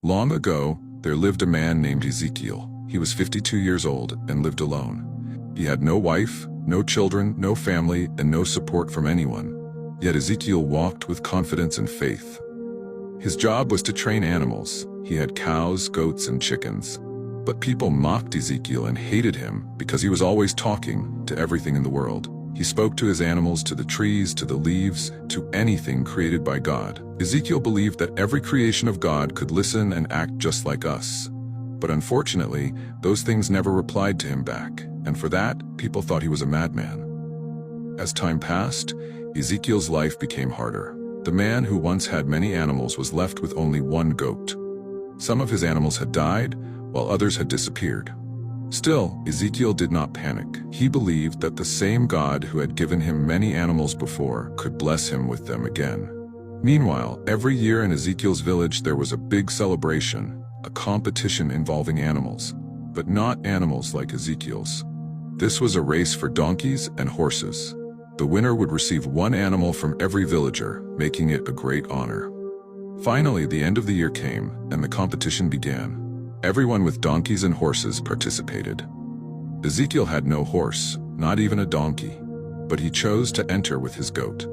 Long ago, there lived a man named Ezekiel. He was 52 years old and lived alone. He had no wife, no children, no family, and no support from anyone. Yet Ezekiel walked with confidence and faith. His job was to train animals. He had cows, goats, and chickens. But people mocked Ezekiel and hated him because he was always talking to everything in the world. He spoke to his animals, to the trees, to the leaves, to anything created by God. Ezekiel believed that every creation of God could listen and act just like us. But unfortunately, those things never replied to him back, and for that, people thought he was a madman. As time passed, Ezekiel's life became harder. The man who once had many animals was left with only one goat. Some of his animals had died, while others had disappeared. Still, Ezekiel did not panic. He believed that the same God who had given him many animals before could bless him with them again. Meanwhile, every year in Ezekiel's village there was a big celebration, a competition involving animals, but not animals like Ezekiel's. This was a race for donkeys and horses. The winner would receive one animal from every villager, making it a great honor. Finally, the end of the year came, and the competition began. Everyone with donkeys and horses participated. Ezekiel had no horse, not even a donkey, but he chose to enter with his goat.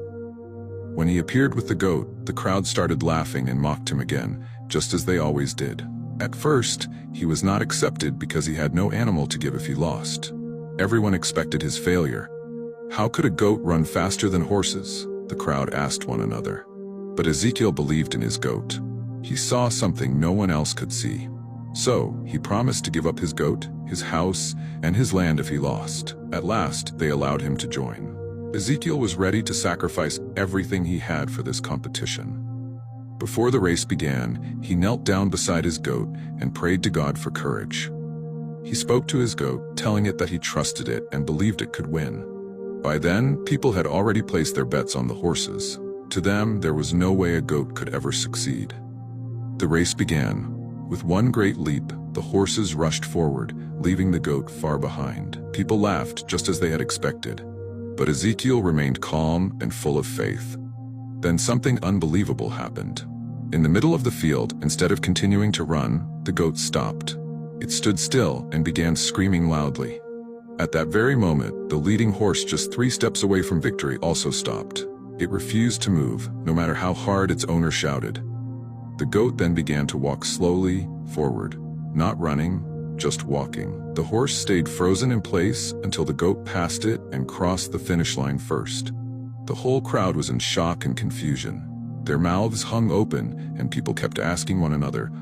When he appeared with the goat, the crowd started laughing and mocked him again, just as they always did. At first, he was not accepted because he had no animal to give if he lost. Everyone expected his failure. How could a goat run faster than horses? The crowd asked one another. But Ezekiel believed in his goat. He saw something no one else could see. So, he promised to give up his goat, his house, and his land if he lost. At last, they allowed him to join. Ezekiel was ready to sacrifice everything he had for this competition. Before the race began, he knelt down beside his goat and prayed to God for courage. He spoke to his goat, telling it that he trusted it and believed it could win. By then, people had already placed their bets on the horses. To them, there was no way a goat could ever succeed. The race began. With one great leap, the horses rushed forward, leaving the goat far behind. People laughed just as they had expected. But Ezekiel remained calm and full of faith. Then something unbelievable happened. In the middle of the field, instead of continuing to run, the goat stopped. It stood still and began screaming loudly. At that very moment, the leading horse just 3 steps away from victory also stopped. It refused to move, no matter how hard its owner shouted. The goat then began to walk slowly forward, not running, just walking. The horse stayed frozen in place until the goat passed it and crossed the finish line first. The whole crowd was in shock and confusion. Their mouths hung open, and people kept asking one another,